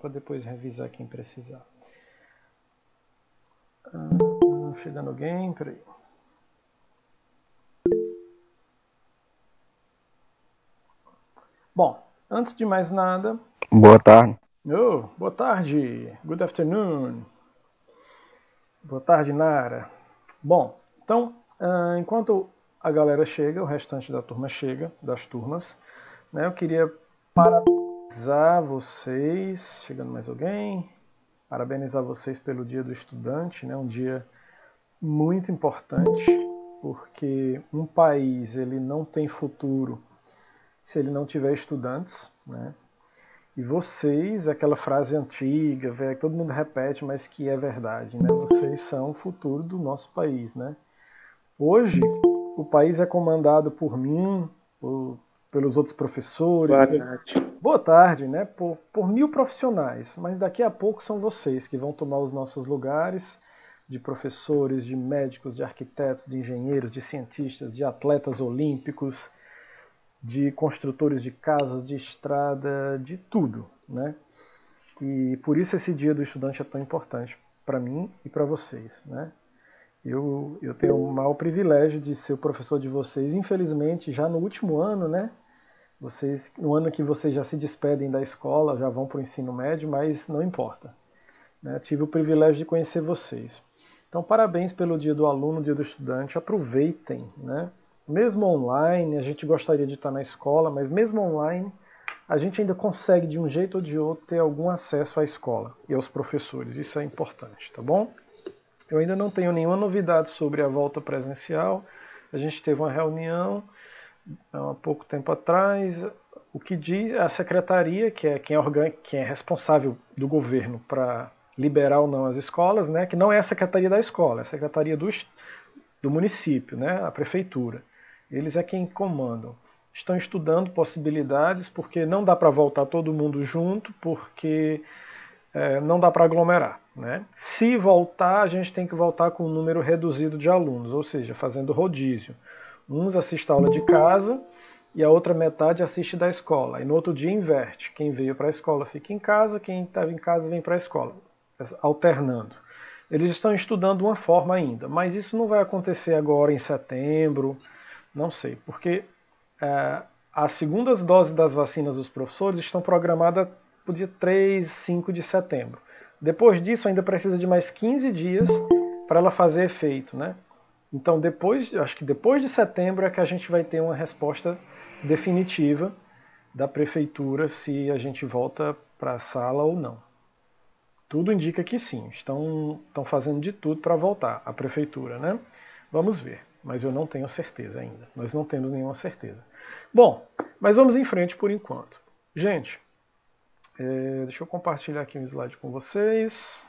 para depois revisar quem precisar. Chegando alguém, peraí. Bom, antes de mais nada... Boa tarde. Oh, boa tarde. Good afternoon. Boa tarde, Nara. Bom, então, enquanto a galera chega, o restante da turma chega, das turmas, né, eu queria parabenizar vocês, chegando mais alguém, parabenizar vocês pelo Dia do Estudante, né, um dia muito importante, porque um país ele não tem futuro se ele não tiver estudantes, né? E vocês, aquela frase antiga, velho, que todo mundo repete, mas que é verdade, né? Vocês são o futuro do nosso país, né? Hoje, o país é comandado por mim, pelos outros professores. Boa tarde. Boa tarde, né? Por 1000 profissionais, mas daqui a pouco são vocês que vão tomar os nossos lugares de professores, de médicos, de arquitetos, de engenheiros, de cientistas, de atletas olímpicos, de construtores de casas, de estrada, de tudo, né? E por isso esse Dia do Estudante é tão importante para mim e para vocês, né? Eu tenho o maior privilégio de ser o professor de vocês, infelizmente já no último ano, né? Vocês, no ano que vocês já se despedem da escola, já vão para o ensino médio, mas não importa, né? Tive o privilégio de conhecer vocês. Então, parabéns pelo Dia do Aluno, Dia do Estudante. Aproveitem, né? Mesmo online, a gente gostaria de estar na escola, mas mesmo online, a gente ainda consegue, de um jeito ou de outro, ter algum acesso à escola e aos professores. Isso é importante, tá bom? Eu ainda não tenho nenhuma novidade sobre a volta presencial. A gente teve uma reunião há pouco tempo atrás. O que diz a secretaria, que é quem é responsável do governo para liberar ou não as escolas, né? Que não é a secretaria da escola, é a secretaria do município, né? A prefeitura. Eles é quem comandam. Estão estudando possibilidades, porque não dá para voltar todo mundo junto, porque não dá para aglomerar, né? Se voltar, a gente tem que voltar com um número reduzido de alunos, ou seja, fazendo rodízio. Uns assistem a aula de casa e a outra metade assiste da escola. E no outro dia inverte. Quem veio para a escola fica em casa, quem estava em casa vem para a escola, alternando. Eles estão estudando uma forma ainda, mas isso não vai acontecer agora em setembro, não sei, porque as segundas doses das vacinas dos professores estão programadas para o dia 3, 5 de setembro. Depois disso, ainda precisa de mais 15 dias para ela fazer efeito, né? Então, acho que depois de setembro é que a gente vai ter uma resposta definitiva da prefeitura se a gente volta para a sala ou não. Tudo indica que sim, estão fazendo de tudo para voltar, a prefeitura, né? Vamos ver, mas eu não tenho certeza ainda. Nós não temos nenhuma certeza. Bom, mas vamos em frente por enquanto. Gente, deixa eu compartilhar aqui um slide com vocês.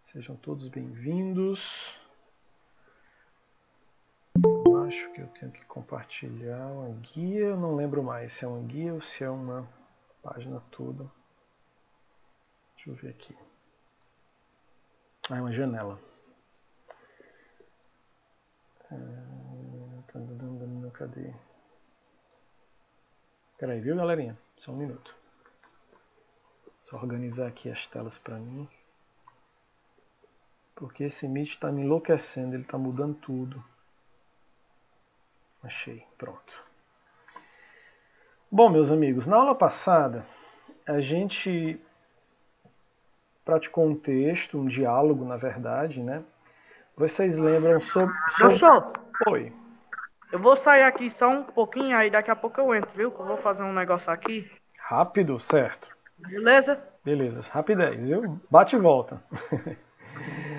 Sejam todos bem-vindos. Eu acho que eu tenho que compartilhar uma guia, eu não lembro mais se é uma guia ou se é uma página toda. Deixa eu ver aqui. É uma janela. Cadê? Peraí, viu, galerinha? Só um minuto. Só organizar aqui as telas para mim. Porque esse Meet está me enlouquecendo, ele está mudando tudo. Achei, pronto. Bom, meus amigos, na aula passada a gente praticou um texto, um diálogo, na verdade, né? Vocês lembram sobre... Professor, Oi. eu vou sair aqui só um pouquinho, aí daqui a pouco eu entro, viu? Que eu vou fazer um negócio aqui. Rápido, certo. Beleza? Beleza, rapidez, viu? Bate e volta.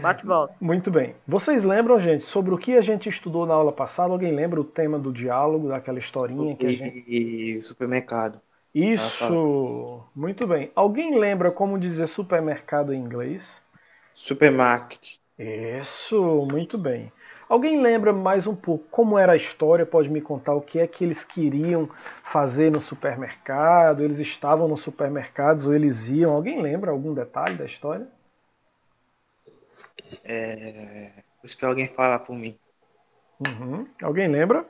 Bate e volta. Muito bem. Vocês lembram, gente, sobre o que a gente estudou na aula passada? Alguém lembra o tema do diálogo, daquela historinha que a gente... E supermercado. Isso! Muito bem. Alguém lembra como dizer supermercado em inglês? Supermarket. Isso, muito bem. Alguém lembra mais um pouco como era a história? Pode me contar o que é que eles queriam fazer no supermercado? Eles estavam nos supermercados ou eles iam? Alguém lembra algum detalhe da história? Vou esperar alguém falar por mim. Alguém lembra?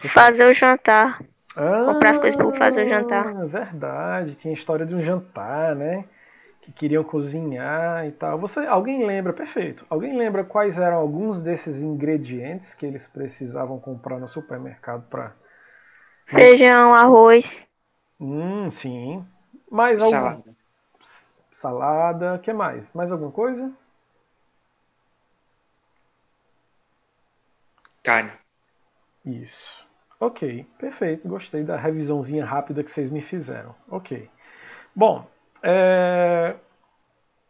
Fazer o jantar. Comprar as coisas para fazer o jantar. Verdade. Tinha a história de um jantar, né? Que queriam cozinhar e tal. Alguém lembra? Perfeito. Alguém lembra quais eram alguns desses ingredientes que eles precisavam comprar no supermercado para... Feijão, arroz. Sim. Mais algum? Salada. Salada. O que mais? Mais alguma coisa? Carne. Isso. Ok, perfeito. Gostei da revisãozinha rápida que vocês me fizeram. Ok. Bom,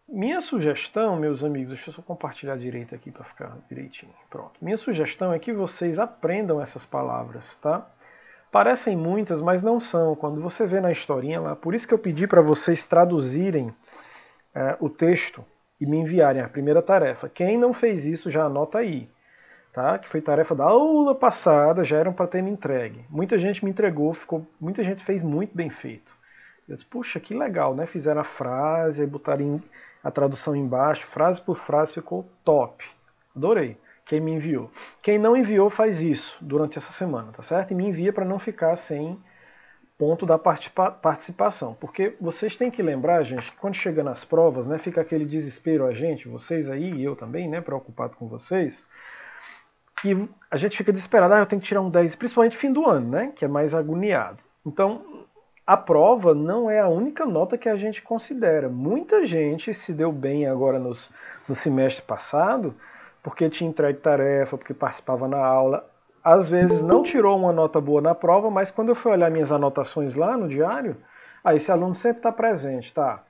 minha sugestão, meus amigos, deixa eu só compartilhar direito aqui para ficar direitinho. Pronto. Minha sugestão é que vocês aprendam essas palavras, tá? Parecem muitas, mas não são. Quando você vê na historinha lá, por isso que eu pedi para vocês traduzirem o texto e me enviarem a primeira tarefa. Quem não fez isso já anota aí. Tá? Que foi tarefa da aula passada, já eram para ter me entregue. Muita gente me entregou, muita gente fez muito bem feito. Eu disse, puxa, que legal, né? Fizeram a frase, aí botaram a tradução embaixo, frase por frase, ficou top. Adorei. Quem me enviou. Quem não enviou faz isso durante essa semana, tá certo? E me envia para não ficar sem ponto da participação. Porque vocês têm que lembrar, gente, que quando chega nas provas, né, fica aquele desespero a gente, vocês aí e eu também, né, preocupado com vocês, que a gente fica desesperado, eu tenho que tirar um 10, principalmente fim do ano, né, que é mais agoniado. Então, a prova não é a única nota que a gente considera. Muita gente se deu bem agora no semestre passado, porque tinha entregue tarefa, porque participava na aula. Às vezes não tirou uma nota boa na prova, mas quando eu fui olhar minhas anotações lá no diário, esse aluno sempre está presente, tá?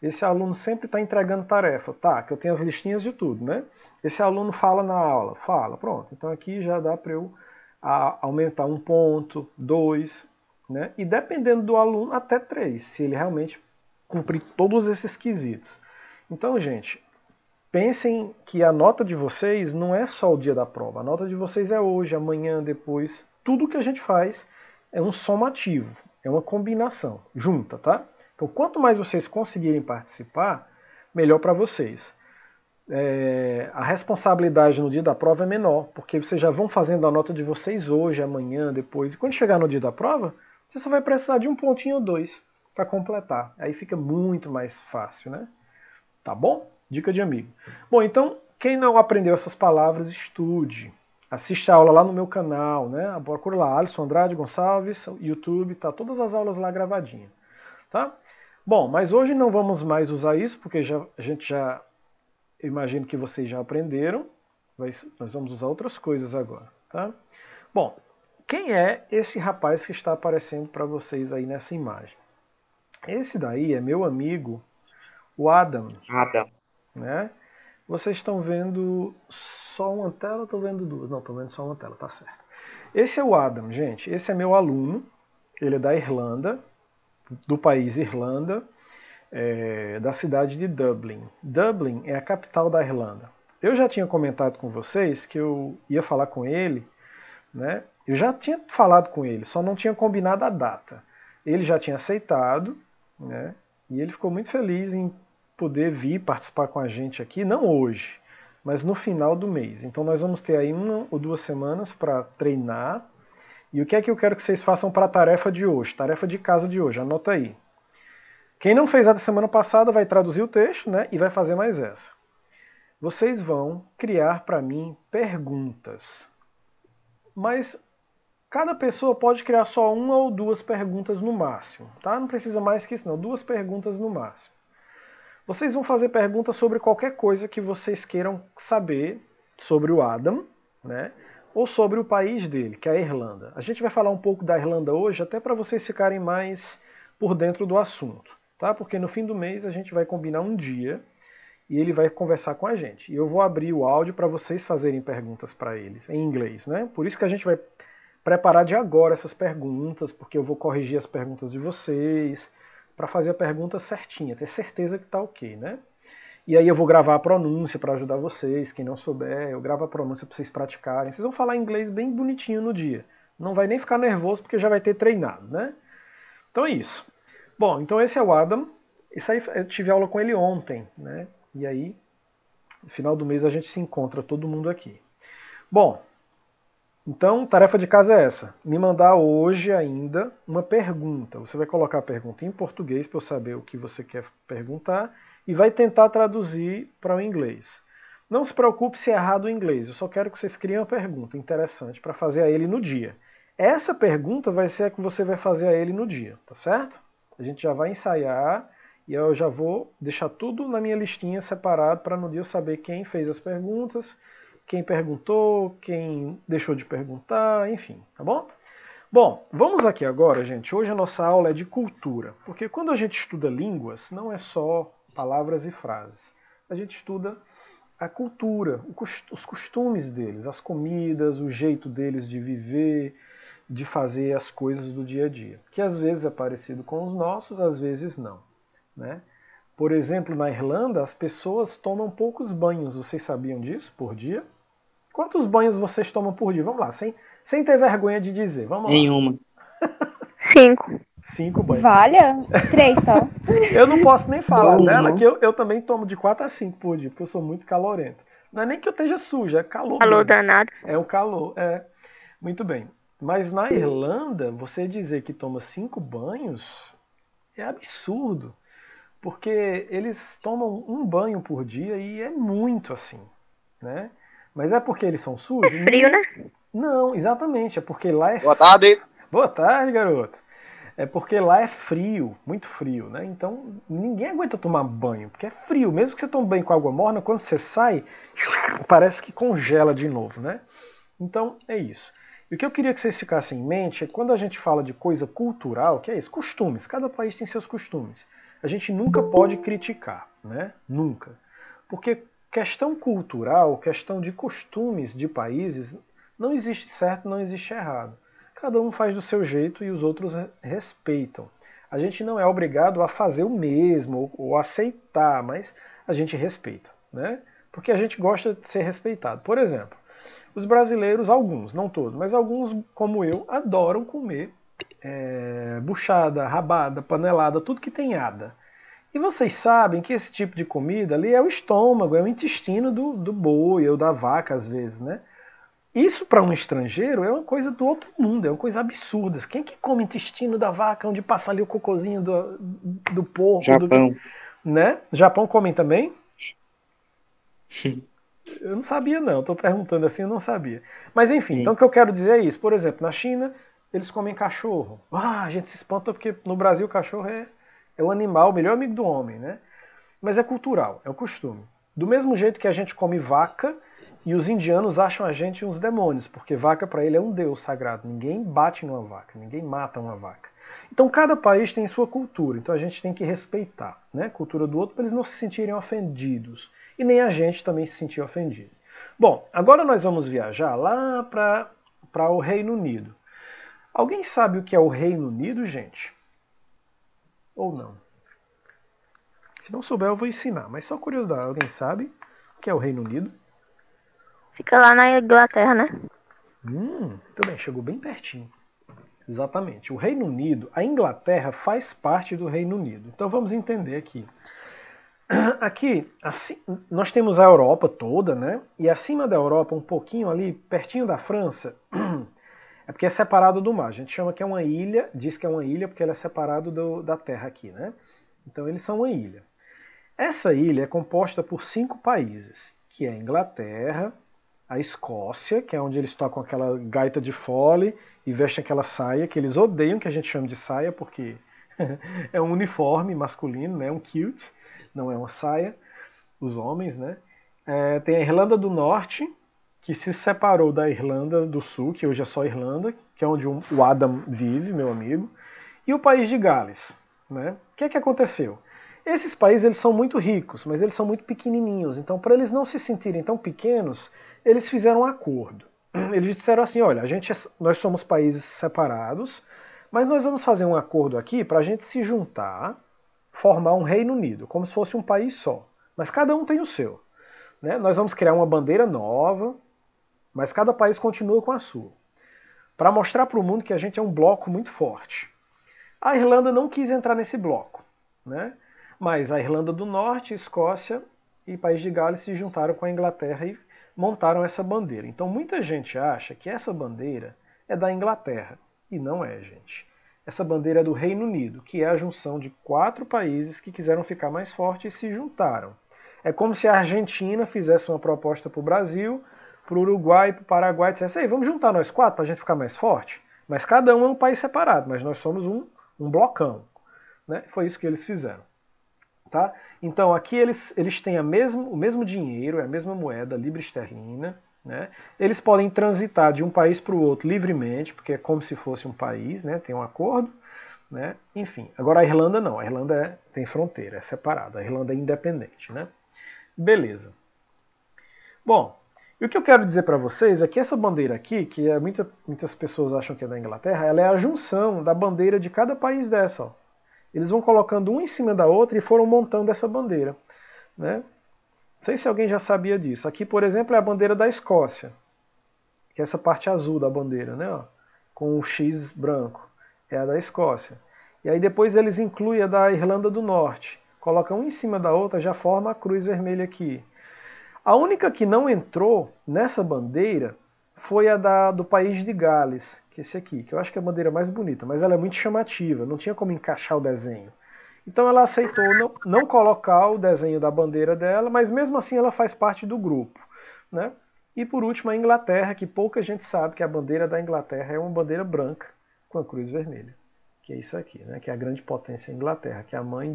Esse aluno sempre está entregando tarefa, tá? Que eu tenho as listinhas de tudo, né? Esse aluno fala na aula, fala, pronto. Então aqui já dá para eu aumentar 1 ponto, 2, né? E dependendo do aluno, até 3, se ele realmente cumprir todos esses quesitos. Então, gente, pensem que a nota de vocês não é só o dia da prova. A nota de vocês é hoje, amanhã, depois. Tudo que a gente faz é um somativo, é uma combinação, junta, tá? Então, quanto mais vocês conseguirem participar, melhor para vocês. A responsabilidade no dia da prova é menor, porque vocês já vão fazendo a nota de vocês hoje, amanhã, depois. E quando chegar no dia da prova, você só vai precisar de 1 pontinho ou 2 para completar. Aí fica muito mais fácil, né? Tá bom? Dica de amigo. Bom, então, quem não aprendeu essas palavras, estude. Assiste a aula lá no meu canal, né? Procura lá, Alisson Andrade Gonçalves, YouTube, tá todas as aulas lá gravadinhas, tá? Bom, mas hoje não vamos mais usar isso, porque a gente já, eu imagino que vocês já aprenderam. Nós vamos usar outras coisas agora, tá? Bom, quem é esse rapaz que está aparecendo para vocês aí nessa imagem? Esse daí é meu amigo, o Adam. Adam. Né? Vocês estão vendo só uma tela ou estão vendo duas? Não, estou vendo só uma tela, tá certo. Esse é o Adam, gente. Esse é meu aluno. Ele é da Irlanda, do país Irlanda, da cidade de Dublin. Dublin é a capital da Irlanda. Eu já tinha comentado com vocês que eu ia falar com ele, né? Eu já tinha falado com ele, só não tinha combinado a data. Ele já tinha aceitado, né? E ele ficou muito feliz em poder vir participar com a gente aqui, não hoje, mas no final do mês. Então nós vamos ter aí 1 ou 2 semanas para treinar. E o que é que eu quero que vocês façam para a tarefa de hoje? Tarefa de casa de hoje, anota aí. Quem não fez a da semana passada vai traduzir o texto, né, e vai fazer mais essa. Vocês vão criar para mim perguntas. Mas cada pessoa pode criar só 1 ou 2 perguntas no máximo, tá? Não precisa mais que isso não, 2 perguntas no máximo. Vocês vão fazer perguntas sobre qualquer coisa que vocês queiram saber sobre o Adam, né? Ou sobre o país dele, que é a Irlanda. A gente vai falar um pouco da Irlanda hoje, até para vocês ficarem mais por dentro do assunto, tá? Porque no fim do mês a gente vai combinar um dia e ele vai conversar com a gente. E eu vou abrir o áudio para vocês fazerem perguntas para eles, em inglês, né? Por isso que a gente vai preparar de agora essas perguntas, porque eu vou corrigir as perguntas de vocês, para fazer a pergunta certinha, ter certeza que está ok, né? E aí eu vou gravar a pronúncia para ajudar vocês, quem não souber, eu gravo a pronúncia para vocês praticarem. Vocês vão falar inglês bem bonitinho no dia. Não vai nem ficar nervoso porque já vai ter treinado, né? Então é isso. Bom, então esse é o Adam. Isso aí eu tive aula com ele ontem, né? E aí, no final do mês a gente se encontra todo mundo aqui. Bom, Então, tarefa de casa é essa. Me mandar hoje ainda uma pergunta. Você vai colocar a pergunta em português para eu saber o que você quer perguntar e vai tentar traduzir para o inglês. Não se preocupe se é errado o inglês. Eu só quero que vocês criem uma pergunta interessante para fazer a ele no dia. Essa pergunta vai ser a que você vai fazer a ele no dia, tá certo? A gente já vai ensaiar e eu já vou deixar tudo na minha listinha separado para no dia eu saber quem fez as perguntas, quem perguntou, quem deixou de perguntar, enfim, tá bom? Bom, vamos aqui agora, gente. Hoje a nossa aula é de cultura, porque quando a gente estuda línguas, não é só palavras e frases. A gente estuda a cultura, os costumes deles, as comidas, o jeito deles de viver, de fazer as coisas do dia a dia, que às vezes é parecido com os nossos, às vezes não, né? Por exemplo, na Irlanda, as pessoas tomam poucos banhos. Vocês sabiam disso por dia? Quantos banhos vocês tomam por dia? Vamos lá, sem ter vergonha de dizer. Vamos lá. Nenhuma. 5. 5 banhos. Valha, 3 só. Eu não posso nem falar Não, dela, não. que eu também tomo de 4 a 5 por dia, porque eu sou muito calorento. Não é nem que eu esteja suja, é calor Calor mesmo. danado. É o calor, é. Muito bem. Mas na Irlanda, você dizer que toma 5 banhos é absurdo. Porque eles tomam um banho por dia e é muito assim, né? Mas é porque eles são sujos? Frio, né? Não, exatamente. É porque lá é... Boa tarde. Boa tarde, garoto. É porque lá é frio, muito frio, né? Então ninguém aguenta tomar banho, porque é frio. Mesmo que você tome banho com água morna, quando você sai, parece que congela de novo, né? Então é isso. E o que eu queria que vocês ficassem em mente é que quando a gente fala de coisa cultural, que é isso, costumes. Cada país tem seus costumes. A gente nunca pode criticar, né? Nunca. Porque questão cultural, questão de costumes de países, não existe certo, não existe errado. Cada um faz do seu jeito e os outros respeitam. A gente não é obrigado a fazer o mesmo ou aceitar, mas a gente respeita, né? Porque a gente gosta de ser respeitado. Por exemplo, os brasileiros, alguns, não todos, mas alguns, como eu, adoram comer buchada, rabada, panelada, tudo que tem ada. E vocês sabem que esse tipo de comida ali é o estômago, é o intestino do boi ou da vaca, às vezes, né? Isso para um estrangeiro é uma coisa do outro mundo, é uma coisa absurda. Quem que come intestino da vaca, onde passa ali o cocôzinho do porco? Japão. Né? Japão comem também? Eu não sabia não, estou perguntando assim, eu não sabia. Mas enfim, Sim. então o que eu quero dizer é isso. Por exemplo, na China, eles comem cachorro. A gente se espanta porque no Brasil o cachorro é o animal, o melhor amigo do homem, né? Mas é cultural, é o costume. Do mesmo jeito que a gente come vaca, e os indianos acham a gente uns demônios, porque vaca para ele é um deus sagrado. Ninguém bate numa vaca, ninguém mata uma vaca. Então cada país tem sua cultura, então a gente tem que respeitar, né, a cultura do outro para eles não se sentirem ofendidos. E nem a gente também se sentir ofendido. Bom, agora nós vamos viajar lá para o Reino Unido. Alguém sabe o que é o Reino Unido, gente? Ou não? Se não souber, eu vou ensinar, mas só curiosidade, alguém sabe o que é o Reino Unido? Fica lá na Inglaterra, né? Muito bem, chegou bem pertinho. Exatamente. O Reino Unido, a Inglaterra faz parte do Reino Unido. Então vamos entender aqui. Aqui, assim, nós temos a Europa toda, né? E acima da Europa, um pouquinho ali, pertinho da França, é porque é separado do mar. A gente chama que é uma ilha, diz que é uma ilha porque ela é separado da terra aqui, né? Então eles são uma ilha. Essa ilha é composta por 5 países, que é a Inglaterra, a Escócia, que é onde eles tocam aquela gaita de fole e vestem aquela saia, que eles odeiam que a gente chame de saia, porque é um uniforme masculino, né? Um kilt, não é uma saia, os homens, né? Tem a Irlanda do Norte, que se separou da Irlanda do Sul, que hoje é só Irlanda, que é onde o Adam vive, meu amigo, e o país de Gales, né? O que é que aconteceu? Esses países eles são muito ricos, mas eles são muito pequenininhos, então para eles não se sentirem tão pequenos, eles fizeram um acordo. Eles disseram assim, olha, nós somos países separados, mas nós vamos fazer um acordo aqui para a gente se juntar, formar um Reino Unido, como se fosse um país só. Mas cada um tem o seu, né? Nós vamos criar uma bandeira nova, mas cada país continua com a sua. Para mostrar para o mundo que a gente é um bloco muito forte. A Irlanda não quis entrar nesse bloco, né? Mas a Irlanda do Norte, Escócia e País de Gales se juntaram com a Inglaterra e montaram essa bandeira. Então muita gente acha que essa bandeira é da Inglaterra, e não é, gente. Essa bandeira é do Reino Unido, que é a junção de 4 países que quiseram ficar mais fortes e se juntaram. É como se a Argentina fizesse uma proposta para o Brasil, para o Uruguai e para o Paraguai, e dissesse: ei, vamos juntar nós 4 para a gente ficar mais forte? Mas cada um é um país separado, mas nós somos um blocão. Né? Foi isso que eles fizeram. Tá? Então aqui eles têm o mesmo dinheiro, é a mesma moeda, libra esterlina. Né? Eles podem transitar de um país para o outro livremente, porque é como se fosse um país, né? Tem um acordo. Né? Enfim, agora a Irlanda não, a Irlanda tem fronteira, é separada, a Irlanda é independente. Né? Beleza. Bom, e o que eu quero dizer para vocês é que essa bandeira aqui, que muitas pessoas acham que é da Inglaterra, ela é a junção da bandeira de cada país dessa. Ó. Eles vão colocando uma em cima da outra e foram montando essa bandeira. Né? Não sei se alguém já sabia disso. Aqui, por exemplo, é a bandeira da Escócia, que é essa parte azul da bandeira, né? Ó, com o X branco. É a da Escócia. E aí depois eles incluem a da Irlanda do Norte. Colocam uma em cima da outra, já forma a cruz vermelha aqui. A única que não entrou nessa bandeira foi a do país de Gales, que é esse aqui, que eu acho que é a bandeira mais bonita, mas ela é muito chamativa, não tinha como encaixar o desenho. Então ela aceitou não colocar o desenho da bandeira dela, mas mesmo assim ela faz parte do grupo. Né? E por último a Inglaterra, que pouca gente sabe que a bandeira da Inglaterra é uma bandeira branca com a cruz vermelha, que é isso aqui, né? Que é a grande potência Inglaterra, que é a mãe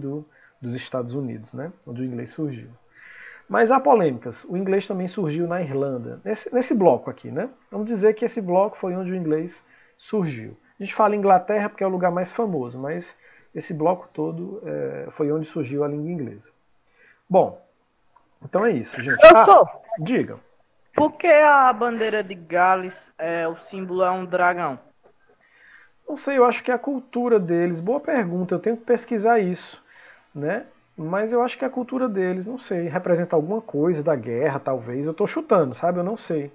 dos Estados Unidos, né? Onde o inglês surgiu. Mas há polêmicas. O inglês também surgiu na Irlanda, nesse bloco aqui, né? Vamos dizer que esse bloco foi onde o inglês surgiu. A gente fala Inglaterra porque é o lugar mais famoso, mas esse bloco todo foi onde surgiu a língua inglesa. Bom, então é isso, gente. Diga. Por que a bandeira de Gales, o símbolo é um dragão? Não sei, eu acho que é a cultura deles. Boa pergunta, eu tenho que pesquisar isso, né? Mas eu acho que é a cultura deles, não sei, representa alguma coisa da guerra, talvez. Eu estou chutando, sabe? Eu não sei.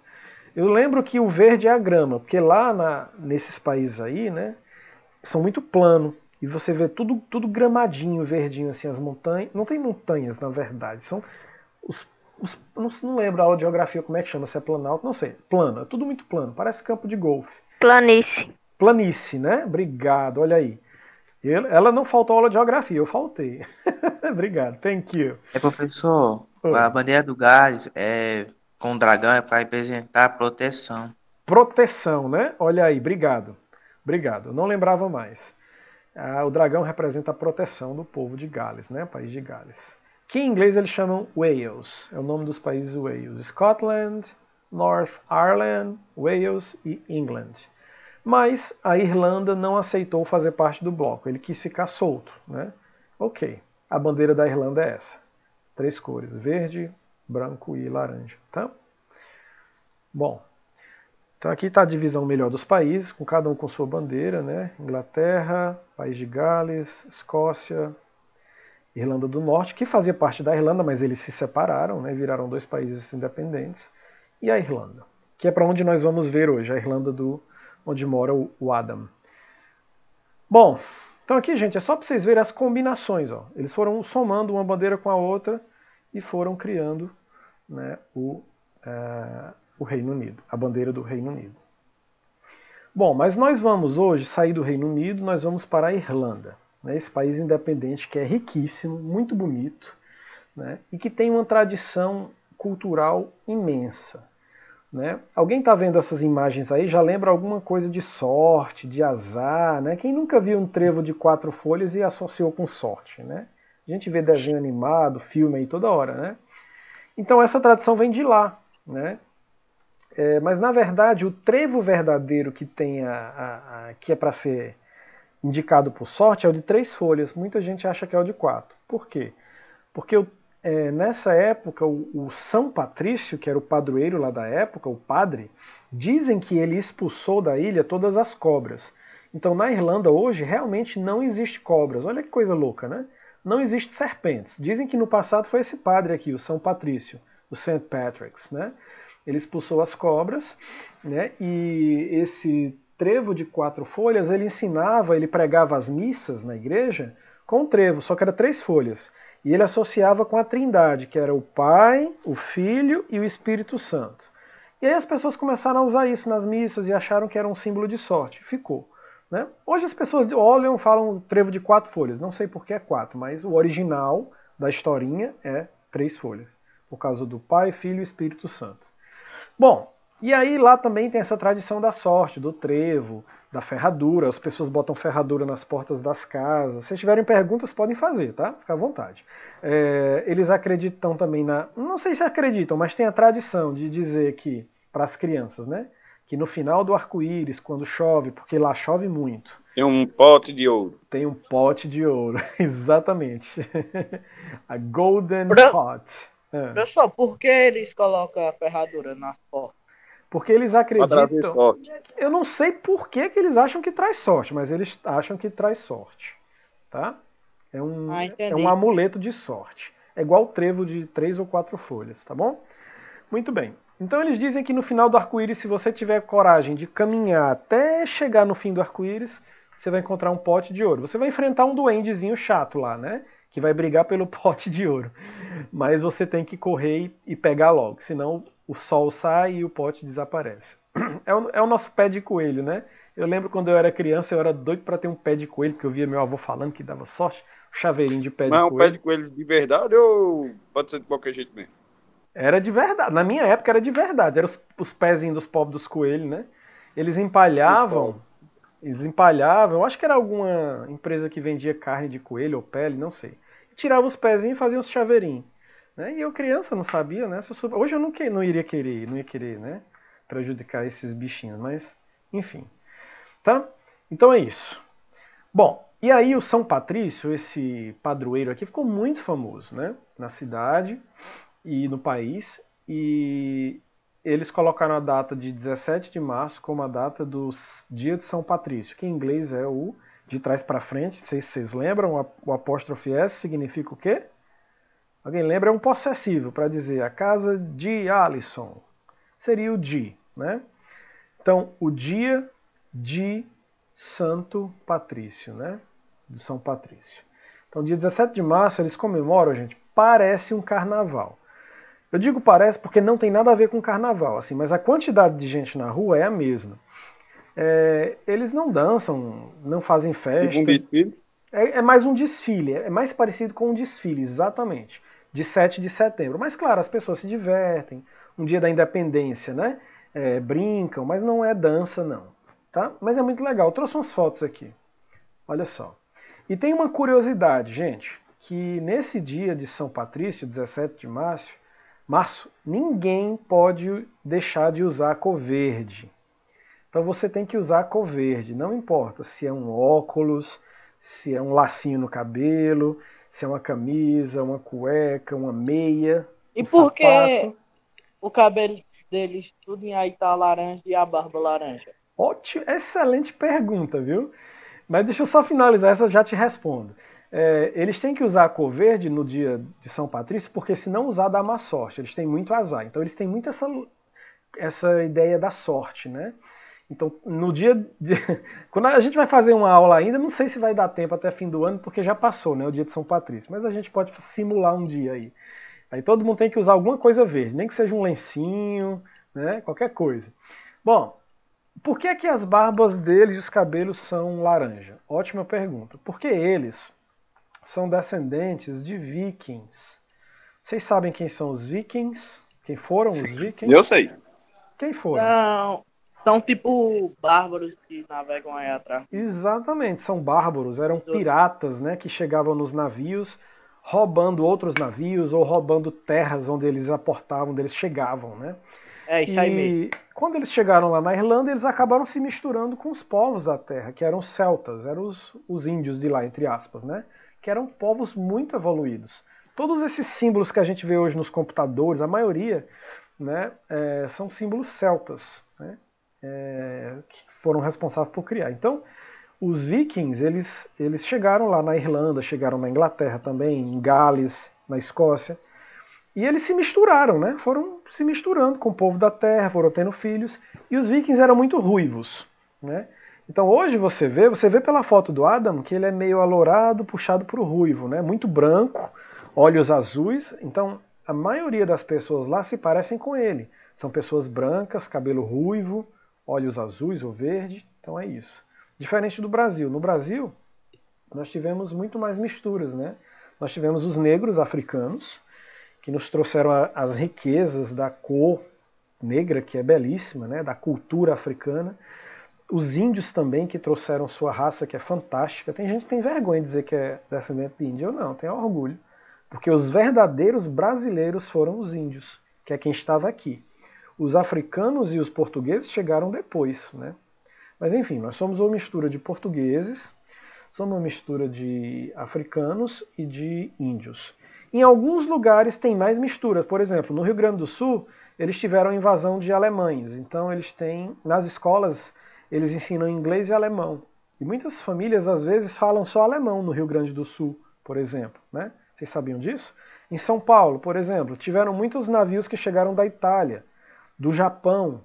Eu lembro que o verde é a grama, porque lá nesses países aí, né, são muito plano. E você vê tudo gramadinho, verdinho, assim, as montanhas. Não tem montanhas, na verdade. São não lembro a aula de geografia como é que chama, se é planalto, não sei. Plano, é tudo muito plano, parece campo de golfe. Planície. Planície, né? Obrigado, olha aí. Ela não faltou aula de geografia, eu faltei. Obrigado, thank you. Professor, a bandeira do Gales com o dragão é para representar a proteção. Proteção, né? Olha aí, obrigado. Obrigado, eu não lembrava mais. O dragão representa a proteção do povo de Gales, né? País de Gales. Que em inglês eles chamam Wales, é o nome dos países Wales. Scotland, North Ireland, Wales e England. Mas a Irlanda não aceitou fazer parte do bloco, ele quis ficar solto. Né? Ok, a bandeira da Irlanda é essa. 3 cores, verde, branco e laranja. Tá? Bom, então aqui está a divisão melhor dos países, com cada um com sua bandeira. Né? Inglaterra, País de Gales, Escócia, Irlanda do Norte, que fazia parte da Irlanda, mas eles se separaram, né? Viraram 2 países independentes. E a Irlanda, que é para onde nós vamos ver hoje, a Irlanda onde mora o Adam. Bom, então aqui, gente, é só para vocês verem as combinações. Ó. Eles foram somando uma bandeira com a outra e foram criando, né, o Reino Unido, a bandeira do Reino Unido. Bom, mas nós vamos hoje sair do Reino Unido, nós vamos para a Irlanda, né, esse país independente que é riquíssimo, muito bonito, né, e que tem uma tradição cultural imensa. Né? Alguém está vendo essas imagens aí, já lembra alguma coisa de sorte, de azar, né? Quem nunca viu um trevo de 4 folhas e associou com sorte, né? A gente vê desenho animado, filme aí toda hora, né? Então essa tradição vem de lá, né? Mas na verdade o trevo verdadeiro que tem que é para ser indicado por sorte é o de 3 folhas. Muita gente acha que é o de 4. Por quê? Porque nessa época, o São Patrício, que era o padroeiro lá da época, o padre, dizem que ele expulsou da ilha todas as cobras. Então, na Irlanda, hoje, realmente não existe cobras. Olha que coisa louca, né? Não existe serpentes. Dizem que no passado foi esse padre aqui, o São Patrício, o St. Patrick's, né? Ele expulsou as cobras, né? E esse trevo de 4 folhas, ele pregava as missas na igreja com trevo, só que era 3 folhas. E ele associava com a Trindade, que era o Pai, o Filho e o Espírito Santo. E aí as pessoas começaram a usar isso nas missas e acharam que era um símbolo de sorte. Ficou. Né? Hoje as pessoas olham e falam trevo de 4 folhas. Não sei por que é 4, mas o original da historinha é 3 folhas. Por causa do Pai, Filho e Espírito Santo. Bom, e aí lá também tem essa tradição da sorte, do trevo, da ferradura. As pessoas botam ferradura nas portas das casas. Se tiverem perguntas, podem fazer, tá? Fica à vontade. Eles acreditam também na... Não sei se acreditam, mas tem a tradição de dizer que, para as crianças, né? Que no final do arco-íris, quando chove, porque lá chove muito... Tem um pote de ouro. Tem um pote de ouro, exatamente. A Golden Pot. Professor, por que eles colocam a ferradura nas portas? Porque eles acreditam... Pra trazer sorte. Eu não sei por que eles acham que traz sorte, mas eles acham que traz sorte. Tá? É um amuleto de sorte. É igual o trevo de 3 ou 4 folhas, tá bom? Muito bem. Então eles dizem que no final do arco-íris, se você tiver coragem de caminhar até chegar no fim do arco-íris, você vai encontrar um pote de ouro. Você vai enfrentar um duendezinho chato lá, né? Que vai brigar pelo pote de ouro. Mas você tem que correr e pegar logo, senão o sol sai e o pote desaparece. É o nosso pé de coelho, né? Eu lembro quando eu era criança, eu era doido para ter um pé de coelho, porque eu via meu avô falando que dava sorte, um chaveirinho de pé de coelho. Mas é um pé de coelho de verdade ou pode ser de qualquer jeito mesmo? Era de verdade. Na minha época era de verdade. Eram os pezinhos dos pobres dos coelhos, né? Eles empalhavam. Eu acho que era alguma empresa que vendia carne de coelho ou pele, não sei. Tirava os pezinhos e fazia uns chaveirinhos. Né? E eu criança não sabia, né? Hoje eu não ia querer, né? Prejudicar esses bichinhos, mas enfim. Tá? Então é isso. Bom, e aí o São Patrício, esse padroeiro aqui, ficou muito famoso, né? Na cidade e no país. E eles colocaram a data de 17 de março como a data do dia de São Patrício, que em inglês é o de trás para frente. Não sei se vocês lembram, o apóstrofe S significa o quê? Alguém lembra? É um possessivo para dizer a casa de Alisson. Seria o de, né? Então, o dia de Santo Patrício, né? De São Patrício. Então, dia 17 de março eles comemoram, gente, parece um carnaval. Eu digo parece porque não tem nada a ver com carnaval, assim, mas a quantidade de gente na rua é a mesma. Eles não dançam, não fazem festa. Um desfile? É mais um desfile, é mais parecido com um desfile, exatamente, de 7 de setembro. Mas claro, as pessoas se divertem, um dia da independência, né? Brincam, mas não é dança não. Tá? Mas é muito legal, eu trouxe umas fotos aqui. Olha só. E tem uma curiosidade, gente, que nesse dia de São Patrício, 17 de março, ninguém pode deixar de usar a cor verde. Então você tem que usar a cor verde, não importa se é um óculos, se é um lacinho no cabelo, se é uma camisa, uma cueca, uma meia, E um por que sapato. o cabelo deles tudo aí tá laranja e a barba laranja? Ótimo, excelente pergunta, viu? Mas deixa eu só finalizar, essa eu já te respondo. Eles têm que usar a cor verde no dia de São Patrício, porque se não usar dá má sorte, eles têm muito azar. Então eles têm muito essa ideia da sorte, né? Então, no dia de... Quando a gente vai fazer uma aula ainda, não sei se vai dar tempo até fim do ano, porque já passou, né, o dia de São Patrício. Mas a gente pode simular um dia aí. Aí todo mundo tem que usar alguma coisa verde, nem que seja um lencinho, né, qualquer coisa. Bom, por que que as barbas deles e os cabelos são laranja? Ótima pergunta. Porque eles são descendentes de vikings. Vocês sabem quem são os vikings? Quem foram os vikings? Eu sei. Quem foram? Não, são tipo bárbaros que navegam aí atrás. Exatamente, são bárbaros, eram piratas, né, que chegavam nos navios roubando outros navios ou roubando terras onde eles aportavam, onde eles chegavam, né? Isso aí mesmo. E quando eles chegaram lá na Irlanda, eles acabaram se misturando com os povos da terra, que eram os celtas, eram os índios de lá, entre aspas, né? Que eram povos muito evoluídos. Todos esses símbolos que a gente vê hoje nos computadores, a maioria, né, são símbolos celtas, né? Que foram responsáveis por criar. Então, os vikings, eles chegaram lá na Irlanda, chegaram na Inglaterra também, em Gales, na Escócia, e eles se misturaram, né? Foram se misturando com o povo da terra, foram tendo filhos, e os vikings eram muito ruivos, né? Então hoje você vê pela foto do Adam que ele é meio alourado, puxado para o ruivo, né? Muito branco, olhos azuis. Então, a maioria das pessoas lá se parecem com ele. São pessoas brancas, cabelo ruivo, olhos azuis ou verde. Então é isso. Diferente do Brasil. No Brasil, nós tivemos muito mais misturas, né? Nós tivemos os negros africanos, que nos trouxeram as riquezas da cor negra, que é belíssima, né? Da cultura africana. Os índios também, que trouxeram sua raça, que é fantástica. Tem gente que tem vergonha de dizer que é descendente de índio. Eu não, tenho orgulho. Porque os verdadeiros brasileiros foram os índios, que é quem estava aqui. Os africanos e os portugueses chegaram depois, né? Mas enfim, nós somos uma mistura de portugueses, somos uma mistura de africanos e de índios. Em alguns lugares tem mais misturas. Por exemplo, no Rio Grande do Sul, eles tiveram invasão de alemães. Então eles têm, nas escolas, eles ensinam inglês e alemão. E muitas famílias, às vezes, falam só alemão no Rio Grande do Sul, por exemplo, né? Vocês sabiam disso? Em São Paulo, por exemplo, tiveram muitos navios que chegaram da Itália, do Japão.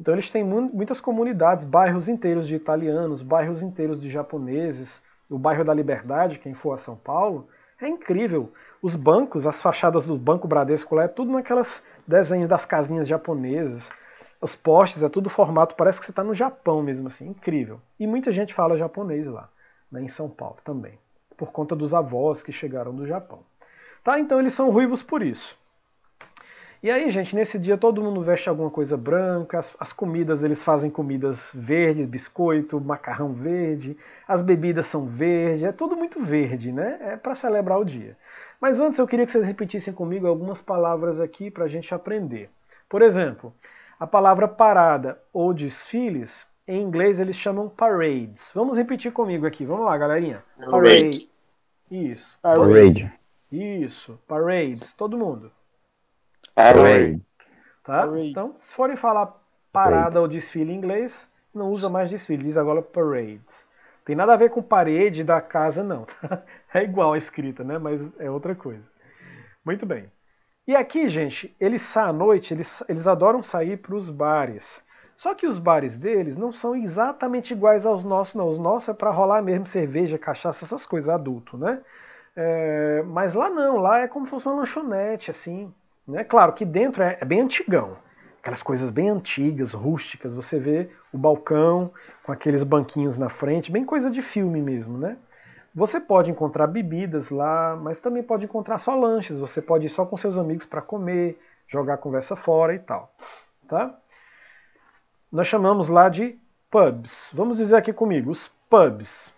Então eles têm muitas comunidades, bairros inteiros de italianos, bairros inteiros de japoneses. O bairro da Liberdade, quem for a São Paulo, é incrível. Os bancos, as fachadas do Banco Bradesco lá, é tudo naquelas desenhos das casinhas japonesas. Os postes, é tudo formato, parece que você está no Japão mesmo, assim, incrível. E muita gente fala japonês lá, né, em São Paulo também, por conta dos avós que chegaram do Japão. Tá? Então eles são ruivos por isso. E aí, gente, nesse dia todo mundo veste alguma coisa branca, as comidas, eles fazem comidas verdes, biscoito, macarrão verde, as bebidas são verdes, é tudo muito verde, né? É para celebrar o dia. Mas antes eu queria que vocês repetissem comigo algumas palavras aqui para a gente aprender. Por exemplo, a palavra parada ou desfiles, em inglês eles chamam parades. Vamos repetir comigo aqui, vamos lá, galerinha. Parade. Isso. Parade. Isso, parades, todo mundo. Parades. Tá? Então, se forem falar parada ou desfile em inglês, não usa mais desfile, diz agora parades. Tem nada a ver com parede da casa, não. É igual a escrita, né? Mas é outra coisa. Muito bem. E aqui, gente, eles à noite, eles adoram sair para os bares. Só que os bares deles não são exatamente iguais aos nossos, não. Os nossos é para rolar mesmo cerveja, cachaça, essas coisas, adulto, né? Mas lá não, lá é como se fosse uma lanchonete, assim. Né? Claro que dentro é bem antigão, aquelas coisas bem antigas, rústicas, você vê o balcão com aqueles banquinhos na frente, bem coisa de filme mesmo, né? Você pode encontrar bebidas lá, mas também pode encontrar só lanches, você pode ir só com seus amigos para comer, jogar a conversa fora e tal, tá? Nós chamamos lá de pubs. Vamos dizer aqui comigo, os pubs.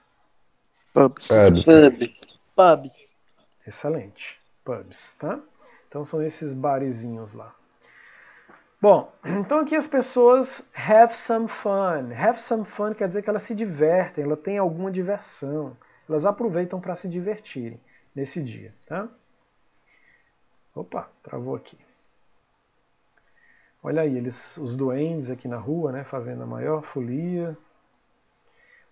Pubs. Excelente, pubs, tá? Então são esses barezinhos lá. Bom, então aqui as pessoas have some fun. Have some fun quer dizer que elas se divertem, elas têm alguma diversão. Elas aproveitam para se divertirem nesse dia. Tá? Opa, travou aqui. Olha aí, os duendes aqui na rua, né, fazendo a maior folia.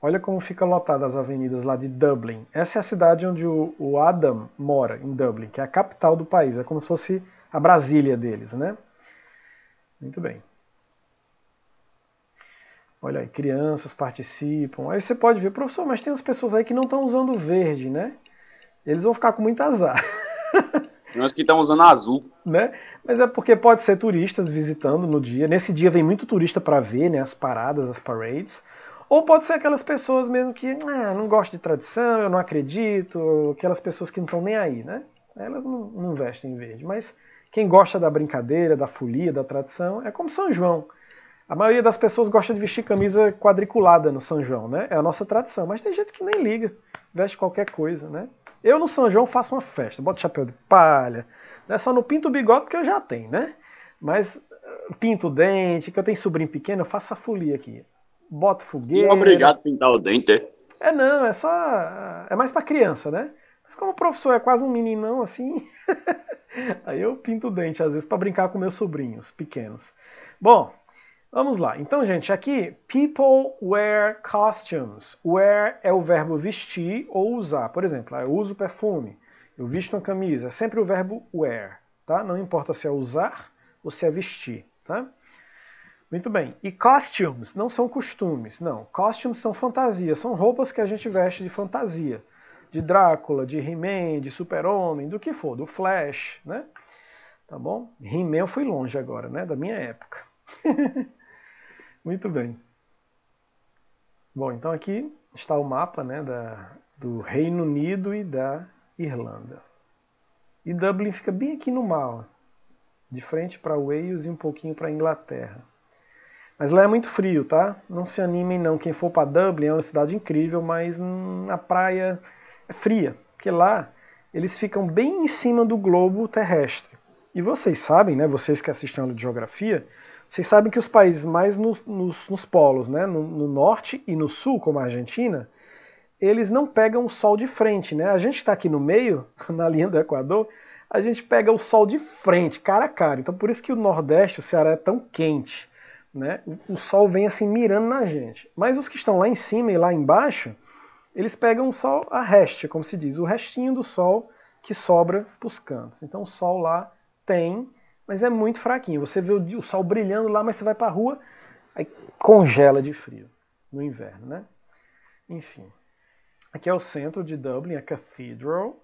Olha como fica lotada as avenidas lá de Dublin. Essa é a cidade onde o Adam mora, em Dublin, que é a capital do país. É como se fosse a Brasília deles, né? Muito bem. Olha aí, crianças participam. Aí você pode ver, professor, mas tem as pessoas aí que não estão usando verde, né? Eles vão ficar com muito azar. Tem uns que estão usando azul. Né? Mas é porque pode ser turistas visitando no dia. Nesse dia vem muito turista para ver, né, as paradas, as parades. Ou pode ser aquelas pessoas mesmo que não gostam de tradição, eu não acredito, aquelas pessoas que não estão nem aí, né? Elas não vestem verde. Mas quem gosta da brincadeira, da folia, da tradição, é como São João. A maioria das pessoas gosta de vestir camisa quadriculada no São João, né? É a nossa tradição. Mas tem gente que nem liga, veste qualquer coisa, né? Eu no São João faço uma festa, boto chapéu de palha, não é só no pinto o bigode que eu já tenho, né? Mas pinto o dente, que eu tenho sobrinho pequeno, eu faço a folia aqui. Boto fogueira. Não é obrigado a pintar o dente, é? Não, é só. É mais pra criança, né? Mas como o professor é quase um meninão assim, aí eu pinto o dente às vezes pra brincar com meus sobrinhos pequenos. Bom, vamos lá. Então, gente, aqui, people wear costumes. Wear é o verbo vestir ou usar. Por exemplo, eu uso perfume, eu visto uma camisa. É sempre o verbo wear, tá? Não importa se é usar ou se é vestir, tá? Muito bem. E costumes não são costumes, não. Costumes são fantasias, são roupas que a gente veste de fantasia. de Drácula, de He-Man, de Super-Homem, do que for, do Flash, né? Tá bom? He-Man eu fui longe agora, né? Da minha época. Muito bem. Bom, então aqui está o mapa, né, do Reino Unido e da Irlanda. E Dublin fica bem aqui no mar, ó, de frente para Wales e um pouquinho para Inglaterra. Mas lá é muito frio, tá? Não se animem não. Quem for para Dublin é uma cidade incrível, mas a praia é fria, porque lá eles ficam bem em cima do globo terrestre. E vocês sabem, né, vocês que assistem a aula de geografia, vocês sabem que os países mais nos polos, né, no norte e no sul, como a Argentina, eles não pegam o sol de frente, né? A gente está aqui no meio, na linha do Equador, a gente pega o sol de frente, cara a cara. Então por isso que o Nordeste, o Ceará é tão quente, né? O sol vem assim mirando na gente. Mas os que estão lá em cima e lá embaixo, eles pegam o sol a réstia, como se diz, o restinho do sol que sobra para os cantos. Então o sol lá tem, mas é muito fraquinho. Você vê o sol brilhando lá, mas você vai para a rua, aí congela de frio no inverno, né? Enfim. Aqui é o centro de Dublin, a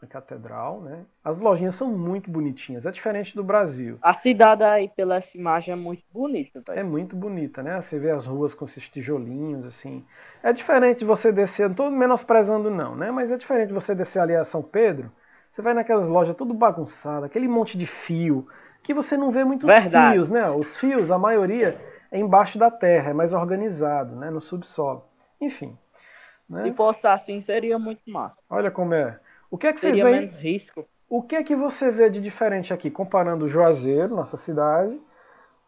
catedral, né? As lojinhas são muito bonitinhas, é diferente do Brasil. A cidade aí, pela essa imagem, é muito bonita, velho. É muito bonita, né? Você vê as ruas com esses tijolinhos, assim. É diferente de você descer, não estou menosprezando não, né? Mas é diferente de você descer ali a São Pedro, você vai naquelas lojas tudo bagunçado, aquele monte de fio, que você não vê muitos fios, né? Os fios, a maioria, é embaixo da terra, é mais organizado, né? No subsolo. Enfim. Né? Se fosse assim, seria muito massa. Olha como é. O que é que vocês Seria veem? menos risco. O que é que você vê de diferente aqui, comparando Juazeiro, nossa cidade,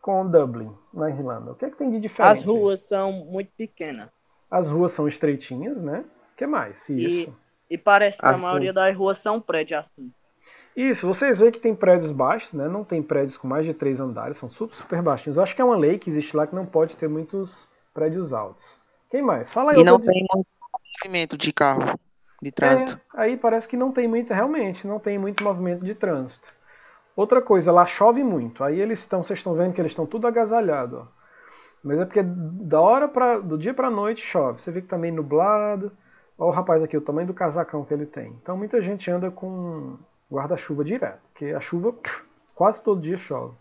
com Dublin, na Irlanda? O que é que tem de diferente? As ruas são muito pequenas. As ruas são estreitinhas, né? O que mais? Isso. E parece que a maioria das ruas são prédios assim. Isso, vocês veem que tem prédios baixos, né? Não tem prédios com mais de 3 andares, são super baixinhos. Eu acho que é uma lei que existe lá que não pode ter muitos prédios altos. Quem mais? Fala aí. E não tem movimento de carro, de trânsito. Aí parece que não tem muito, realmente, não tem muito movimento de trânsito. Outra coisa, lá chove muito. Aí vocês estão vendo que eles estão tudo agasalhados, ó. Mas é porque do dia pra noite chove. Você vê que tá meio nublado. Olha o rapaz aqui, o tamanho do casacão que ele tem. Então muita gente anda com guarda-chuva direto, porque a chuva quase todo dia chove.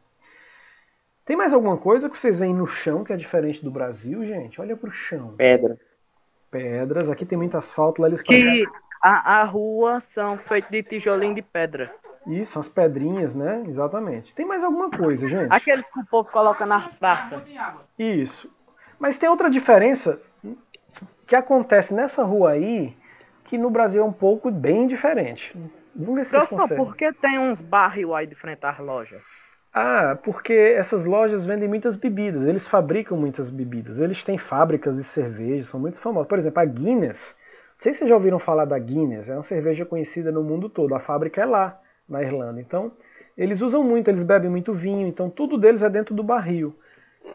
Tem mais alguma coisa que vocês veem no chão que é diferente do Brasil, gente? Olha pro chão. Pedras. Aqui tem muito asfalto, lá eles que a rua são feitas de tijolinho de pedra. Isso, as pedrinhas, né? Exatamente. Tem mais alguma coisa, gente? Aqueles que o povo coloca na praça. Isso. Mas tem outra diferença que acontece nessa rua aí, que no Brasil é um pouco bem diferente. Vamos ver se vocês conseguem. Por que tem uns barril aí de frente às lojas? Ah, porque essas lojas vendem muitas bebidas, eles fabricam muitas bebidas, eles têm fábricas de cerveja, são muito famosos. Por exemplo, a Guinness, não sei se vocês já ouviram falar da Guinness, é uma cerveja conhecida no mundo todo, a fábrica é lá, na Irlanda. Então, eles usam muito, eles bebem muito vinho, então tudo deles é dentro do barril.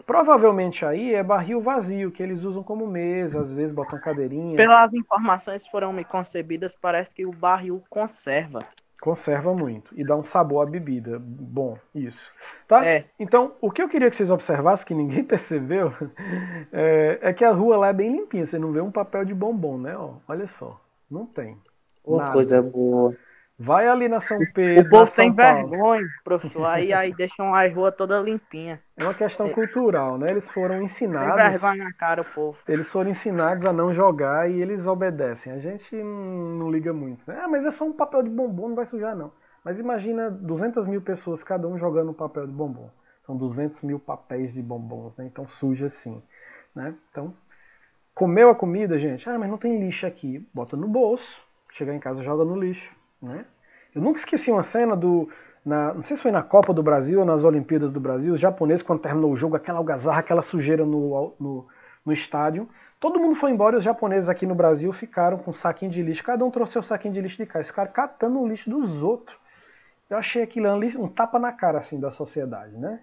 Provavelmente aí é barril vazio, que eles usam como mesa, às vezes botam cadeirinha. Pelas informações que foram me concebidas, parece que o barril conserva. Conserva muito e dá um sabor à bebida. Bom, isso. Tá? Então, o que eu queria que vocês observassem, que ninguém percebeu, é que a rua lá é bem limpinha. Você não vê um papel de bombom, né? Ó, olha só. Não tem. Uma coisa boa. Vai ali na São Pedro. O povo tem vergonha, professor. Aí deixam a rua toda limpinha. É uma questão cultural, né? Eles foram ensinados. Tem vergonha na cara, o povo. Eles foram ensinados a não jogar e eles obedecem. A gente não liga muito, né? Ah, mas é só um papel de bombom, não vai sujar, não. Mas imagina 200 mil pessoas, cada um jogando um papel de bombom. São 200 mil papéis de bombons, né? Então suja sim, né? Então, comeu a comida, gente? Ah, mas não tem lixo aqui. Bota no bolso. Chegar em casa, joga no lixo. Né? Eu nunca esqueci uma cena não sei se foi na Copa do Brasil ou nas Olimpíadas do Brasil, os japoneses, quando terminou o jogo, aquela algazarra, aquela sujeira no estádio, todo mundo foi embora e os japoneses aqui no Brasil ficaram com um saquinho de lixo, cada um trouxe seu saquinho de lixo de casa, esse cara catando o lixo dos outros. Eu achei aquilo um tapa na cara assim da sociedade, né?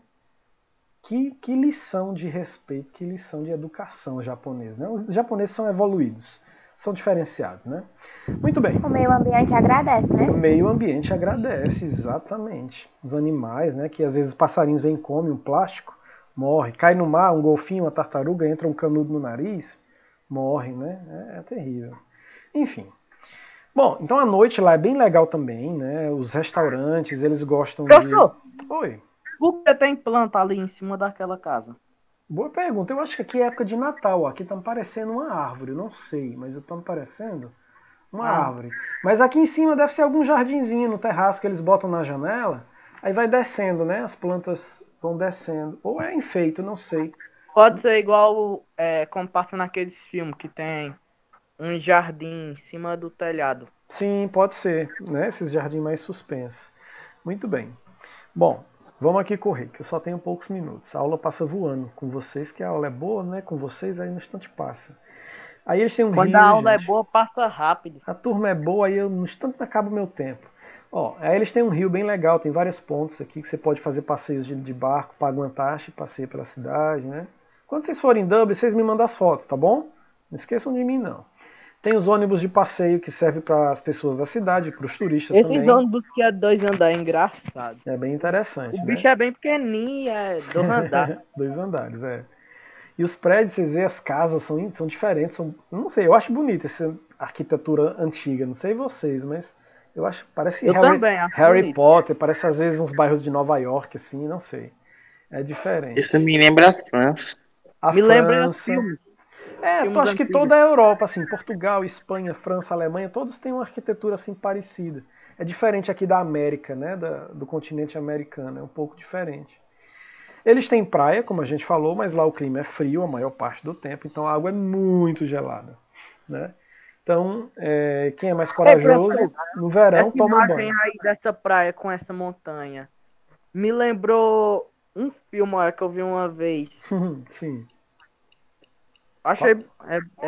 Que lição de respeito, que lição de educação japonesa, né? Os japoneses são evoluídos. São diferenciados, né? Muito bem. O meio ambiente agradece, né? O meio ambiente agradece, exatamente. Os animais, né? Que às vezes os passarinhos vêm e comem um plástico, morre. Cai no mar, um golfinho, uma tartaruga, entra um canudo no nariz, morre, né? É terrível. Enfim. Bom, então a noite lá é bem legal também, né? Os restaurantes, eles gostam Professor, de... Oi, por que tem planta ali em cima daquela casa? boa pergunta. Eu acho que aqui é época de Natal. Aqui tá me parecendo uma árvore, eu não sei, mas eu tô me parecendo uma Ah. árvore. Mas aqui em cima deve ser algum jardinzinho no terraço que eles botam na janela. Aí vai descendo, né? As plantas vão descendo. Ou é enfeito, não sei. Pode ser igual como passa naqueles filmes que tem um jardim em cima do telhado. Sim, pode ser, né? Esses jardins mais suspensos. Muito bem. Bom, vamos aqui correr, que eu só tenho poucos minutos. A aula passa voando com vocês, que a aula é boa, né? Com vocês, aí no instante passa. Aí eles têm um Quando rio, a aula gente. é boa, passa rápido. A turma é boa, aí eu, no instante acaba o meu tempo. Ó, aí eles têm um rio bem legal, tem vários pontos aqui que você pode fazer passeios de barco, paga uma taxa e passeia pela cidade, né? Quando vocês forem em Dublin, vocês me mandam as fotos, tá bom? Não esqueçam de mim, não. Tem os ônibus de passeio que servem para as pessoas da cidade, para os turistas Esses também. ônibus que é 2 andares, é engraçado. É bem interessante, O né? bicho é bem pequenininho, é 2 andares. 2 andares, é. E os prédios, vocês veem, as casas são diferentes. Não sei, eu acho bonita essa arquitetura antiga. Não sei vocês, mas eu acho. Parece Eu também acho Harry bonito. Potter, parece às vezes uns bairros de Nova York, assim, não sei. É diferente. Isso me lembra a França. A Me lembra França. filmes. Tu acho que antigos. toda a Europa, assim, Portugal, Espanha, França, Alemanha, todos têm uma arquitetura assim parecida. É diferente aqui da América, né? Do continente americano, é um pouco diferente. Eles têm praia, como a gente falou, mas lá o clima é frio a maior parte do tempo, então a água é muito gelada, né? Então, quem é mais corajoso, professor, no verão, Essa toma um imagem banho. aí dessa praia com essa montanha me lembrou um filme que eu vi uma vez. Sim. Achei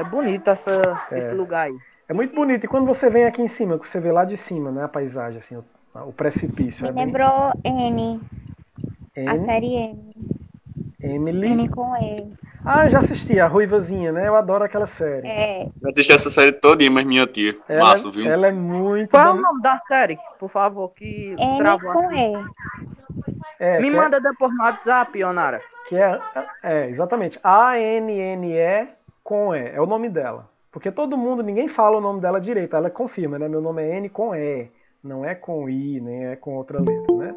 bonito esse lugar aí. É muito bonito. E quando você vem aqui em cima, que você vê lá de cima, né, a paisagem, assim, o precipício. Me é bem... lembrou N, a N, série N. Emily. N com E. Ah, eu já assisti, a Ruivazinha, né? Eu adoro aquela série. É, Eu assisti essa série todinha, mas minha tia. Massa, viu? Ela é muito... Qual é o nome da série, por favor, que N travou com aqui? E. Me manda depois no WhatsApp, Onara. Que exatamente, ANNE com E, é o nome dela. Porque todo mundo, ninguém fala o nome dela direito, ela confirma, né? Meu nome é N com E, não é com I, nem é com outra letra, né?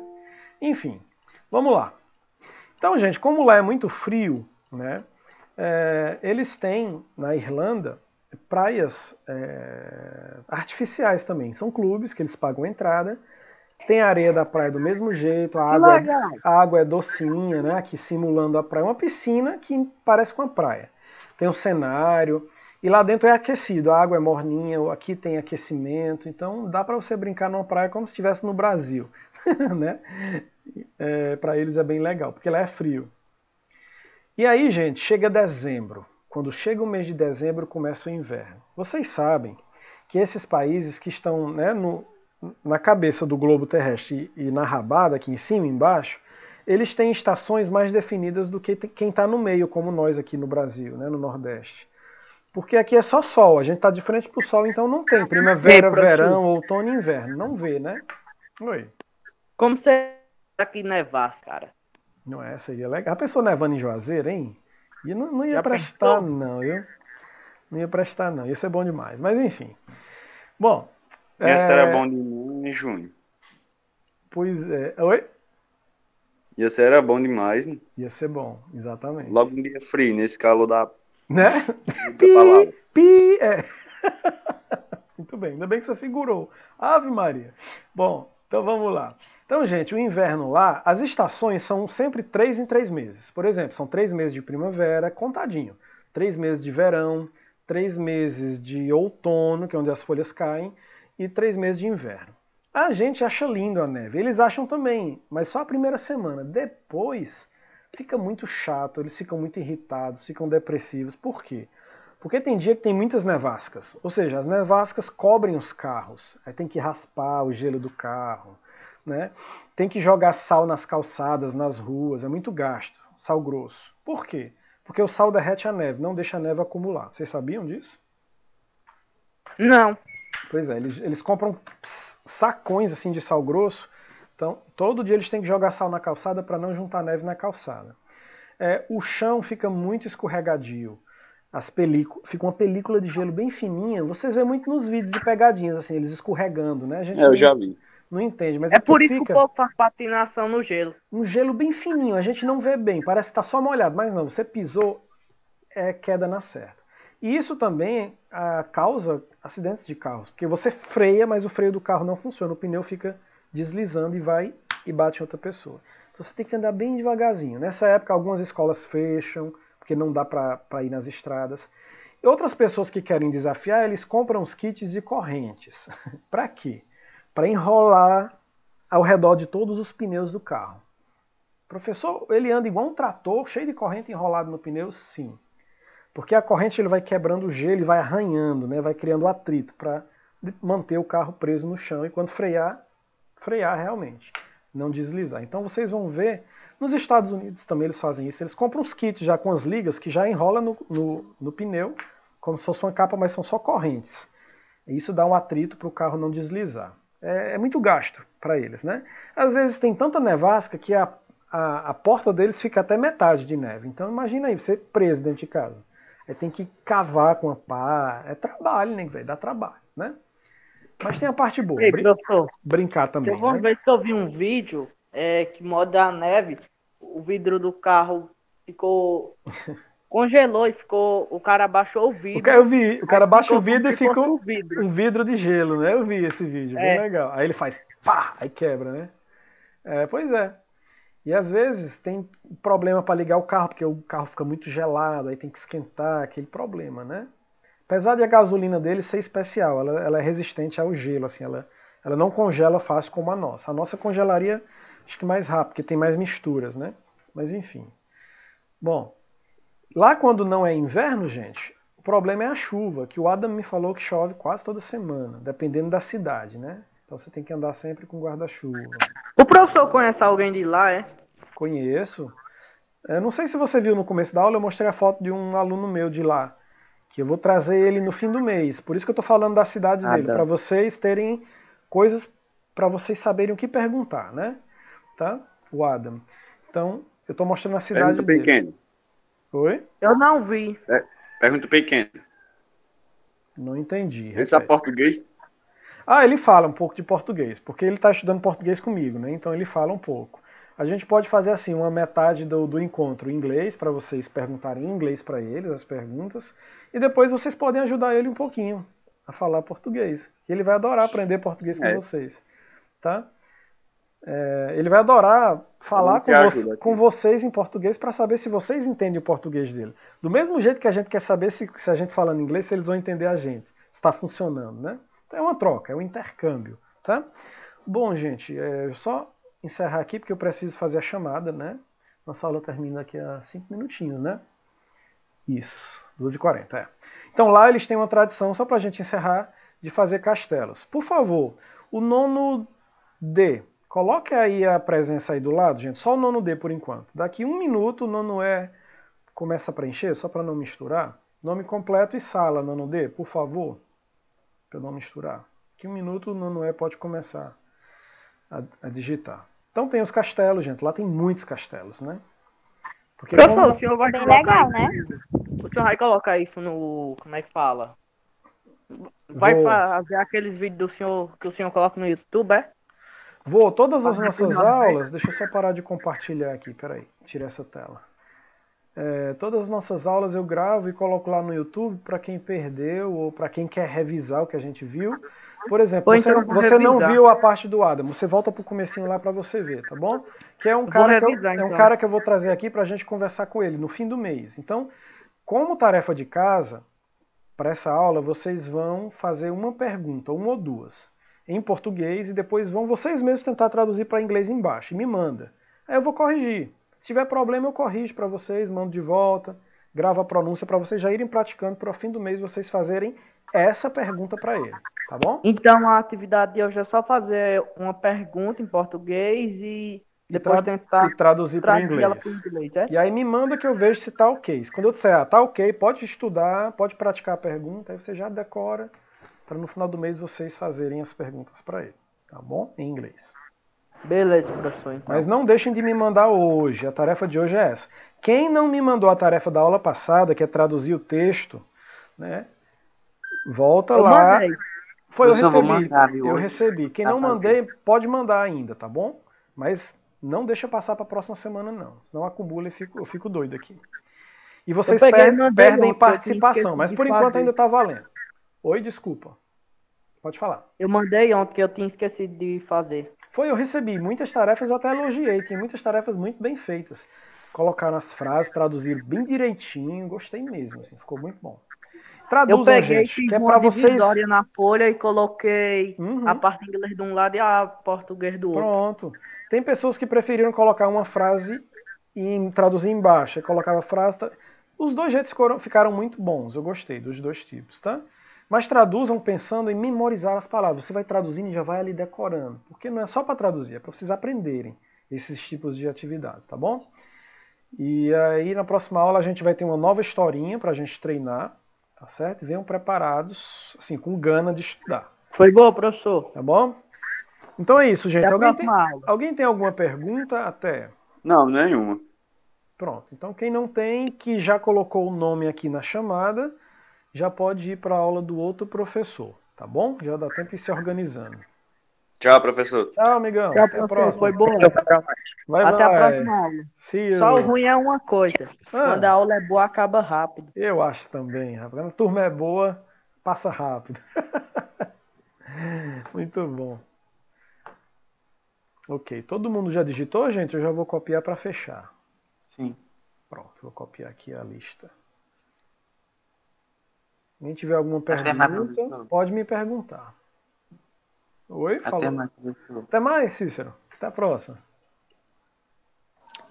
Enfim, vamos lá. Então, gente, como lá é muito frio, né? Eles têm, na Irlanda, praias artificiais também. São clubes que eles pagam entrada. Tem a areia da praia do mesmo jeito, a água é docinha, né? Aqui simulando a praia. Uma piscina que parece com a praia. Tem um cenário, e lá dentro é aquecido, a água é morninha, aqui tem aquecimento, então dá para você brincar numa praia como se estivesse no Brasil. Né? Para eles é bem legal, porque lá é frio. E aí, gente, chega dezembro. Quando chega o mês de dezembro, começa o inverno. Vocês sabem que esses países que estão, né, na cabeça do globo terrestre e na rabada, aqui em cima e embaixo, eles têm estações mais definidas do que quem está no meio, como nós aqui no Brasil, né, no Nordeste. Porque aqui é só sol, a gente está de frente para o sol, então não tem primavera, verão, outono e inverno. Não vê, né? Oi. Como você aqui nevasse, cara? Não é, essa aí é legal. A pessoa nevando em Juazeiro, hein? E não ia Já prestar, pensou? não, viu? Não ia prestar, não. Ia ser bom demais. Mas, enfim. Bom. Essa era bom demais em junho. Pois é. Oi? Essa era bom demais, né? Ia ser bom, exatamente. Logo um dia frio, nesse calor da... Né? palavra. Muito bem, ainda bem que você segurou. Ave Maria. Bom, então vamos lá. Então, gente, o inverno lá, as estações são sempre 3 em 3 meses. Por exemplo, são 3 meses de primavera, contadinho. 3 meses de verão, 3 meses de outono, que é onde as folhas caem, e 3 meses de inverno. A gente acha lindo a neve, eles acham também, mas só a primeira semana. Depois fica muito chato, eles ficam muito irritados, ficam depressivos. Por quê? Porque tem dia que tem muitas nevascas, ou seja, as nevascas cobrem os carros, aí tem que raspar o gelo do carro, né? Tem que jogar sal nas calçadas, nas ruas, é muito gasto, sal grosso. Por quê? Porque o sal derrete a neve, não deixa a neve acumular. Vocês sabiam disso? Não. Pois é, eles compram sacões assim de sal grosso, então todo dia eles têm que jogar sal na calçada para não juntar neve na calçada. O chão fica muito escorregadio. fica uma película de gelo bem fininha. Vocês veem muito nos vídeos de pegadinhas, assim, eles escorregando, né? A gente Eu já vi. não entende, mas É por isso que fica o povo faz patinação no gelo. um gelo bem fininho, a gente não vê bem, parece que está só molhado, mas não, você pisou, é queda na certa. E isso também causa acidentes de carros, porque você freia, mas o freio do carro não funciona, o pneu fica deslizando e vai e bate em outra pessoa. Então você tem que andar bem devagarzinho. Nessa época, algumas escolas fecham, porque não dá para ir nas estradas. E outras pessoas que querem desafiar, eles compram os kits de correntes. Para quê? Para enrolar ao redor de todos os pneus do carro. O professor, ele anda igual um trator, cheio de corrente enrolado no pneu? Sim. Porque a corrente ele vai quebrando o gelo e vai arranhando, né? Vai criando atrito para manter o carro preso no chão e quando frear realmente, não deslizar. Então vocês vão ver, nos Estados Unidos também eles fazem isso, eles compram uns kits já com as ligas que já enrola no pneu, como se fosse uma capa, mas são só correntes. E isso dá um atrito para o carro não deslizar. É muito gasto para eles, né? Às vezes tem tanta nevasca que a porta deles fica até metade de neve. Então imagina aí, você preso dentro de casa. Aí tem que cavar com a pá. É trabalho, né, velho? Dá trabalho, né? Mas tem a parte boa. Ei, professor, Brincar também, uma né? vez que eu vi um vídeo que mostra a neve, o vidro do carro ficou... Congelou e ficou... O cara abaixou o vidro. O cara baixa o vidro e fica um um vidro de gelo, né? Eu vi esse vídeo, bem legal. Aí ele faz pá, aí quebra, né? Pois é. E às vezes tem problema para ligar o carro, porque o carro fica muito gelado, aí tem que esquentar, aquele problema, né? Apesar de a gasolina dele ser especial, ela é resistente ao gelo, assim, ela não congela fácil como a nossa. A nossa congelaria, acho que mais rápido, porque tem mais misturas, né? Mas enfim. Bom, lá quando não é inverno, gente, o problema é a chuva, que o Adam me falou que chove quase toda semana, dependendo da cidade, né? Então você tem que andar sempre com guarda-chuva. O professor conhece alguém de lá, é? Conheço. Eu não sei se você viu no começo da aula, eu mostrei a foto de um aluno meu de lá, que eu vou trazer ele no fim do mês. Por isso que eu estou falando da cidade dele, para vocês terem coisas, para vocês saberem o que perguntar, né? Tá? O Adam. Então, eu estou mostrando a cidade dele. Pequeno. Oi? Eu não vi. Pergunta pequena. Não entendi. Ele sabe português? Ele fala um pouco de português, porque ele está estudando português comigo, né? Então ele fala um pouco. A gente pode fazer assim, uma metade do encontro em inglês, para vocês perguntarem em inglês para eles as perguntas, e depois vocês podem ajudar ele um pouquinho a falar português. Ele vai adorar aprender português com vocês. Tá? Ele vai adorar falar com vocês em português para saber se vocês entendem o português dele. Do mesmo jeito que a gente quer saber se a gente falando inglês, se eles vão entender a gente. Se está funcionando, né? Então é uma troca, é um intercâmbio, tá? Bom, gente, só encerrar aqui porque eu preciso fazer a chamada, né? Nossa aula termina daqui a 5 minutinhos, né? Isso, 2h40, Então lá eles têm uma tradição, só para a gente encerrar, de fazer castelos. Por favor, o nono D, coloque aí a presença aí do lado, gente, só o nono D por enquanto. Daqui 1 minuto o nono E começa a preencher, só para não misturar. Nome completo e sala, nono D, por favor. Para eu não misturar. Daqui 1 minuto o nono E pode começar a digitar. Então tem os castelos, gente. Lá tem muitos castelos, né? Porque Professor, o senhor vai Bem colocar legal, né? O senhor vai colocar isso no... Como é que fala? Vai fazer aqueles vídeos do senhor que o senhor coloca no YouTube, é? Vou. Todas as nossas aulas... Deixa eu só parar de compartilhar aqui. Peraí. Tira essa tela. Todas as nossas aulas eu gravo e coloco lá no YouTube para quem perdeu ou para quem quer revisar o que a gente viu. Por exemplo, você não viu a parte do Adam, você volta pro comecinho lá para você ver, tá bom? Que é um cara que eu vou trazer aqui para a gente conversar com ele no fim do mês. Então, como tarefa de casa, para essa aula, vocês vão fazer uma pergunta, uma ou duas, em português e depois vão vocês mesmos tentar traduzir para inglês embaixo e me manda. Aí eu vou corrigir. Se tiver problema, eu corrijo para vocês, mando de volta, gravo a pronúncia para vocês já irem praticando para o fim do mês vocês fazerem essa pergunta para ele, tá bom? Então a atividade de hoje é só fazer uma pergunta em português e depois tentar traduzir para o inglês. E aí me manda que eu vejo se tá ok. Quando eu disser, tá ok, pode estudar, pode praticar a pergunta, aí você já decora para no final do mês vocês fazerem as perguntas para ele, tá bom? Em inglês. Beleza, professor, então. Mas não deixem de me mandar hoje. A tarefa de hoje é essa. Quem não me mandou a tarefa da aula passada, que é traduzir o texto, né? Volta Eu lá. mandei. Foi, eu Professor, vou recebi. mandar, viu, Eu hoje. recebi. Quem Tá não fazendo. mandei, pode mandar ainda, tá bom? Mas não deixa passar para a próxima semana, não. Senão acumula e eu fico doido aqui. E vocês peguei e mandei perdem ontem, eu tinha participação, esquecido mas de por enquanto fazer. ainda tá valendo. Oi, desculpa. Pode falar. Eu mandei ontem que eu tinha esquecido de fazer. Eu recebi muitas tarefas, eu até elogiei. Tinha muitas tarefas muito bem feitas. Colocaram as frases, traduziram bem direitinho. Gostei mesmo, assim, ficou muito bom. Eu Traduzam, peguei, gente, fiz que é uma para vocês. divisória na folha e coloquei Uhum. a parte inglês de um lado e a português do outro. Pronto. Tem pessoas que preferiram colocar uma frase e traduzir embaixo. Aí colocava a frase. Os dois jeitos ficaram muito bons. Eu gostei dos dois tipos, tá? Mas traduzam pensando em memorizar as palavras. Você vai traduzindo e já vai ali decorando. Porque não é só para traduzir, é para vocês aprenderem esses tipos de atividades, tá bom? E aí na próxima aula a gente vai ter uma nova historinha para a gente treinar, tá certo? E venham preparados, assim, com gana de estudar. Foi boa, professor. Tá bom? Então é isso, gente. Até a próxima aula. Alguém tem alguma pergunta? Até. Não, nenhuma. Pronto. Então quem não tem, que já colocou o nome aqui na chamada, já pode ir para a aula do outro professor, tá bom? Já dá tempo de ir se organizando. Tchau, professor. Tchau, amigão. Tchau, Até a professor. próxima. Foi boa. Vai, Até a vai. próxima aula. See you. Só o ruim é uma coisa. Quando a aula é boa, acaba rápido. Eu acho também, rapaz. Quando a turma é boa, passa rápido. Muito bom. Ok, todo mundo já digitou, gente? Eu já vou copiar para fechar. Sim. Pronto, vou copiar aqui a lista. Quem tiver alguma Até mais, pergunta, professor. pode me perguntar. Oi, falou. Até mais, professor. Até mais, Cícero. Até a próxima.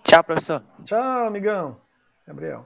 Tchau, professor. Tchau, amigão. Gabriel.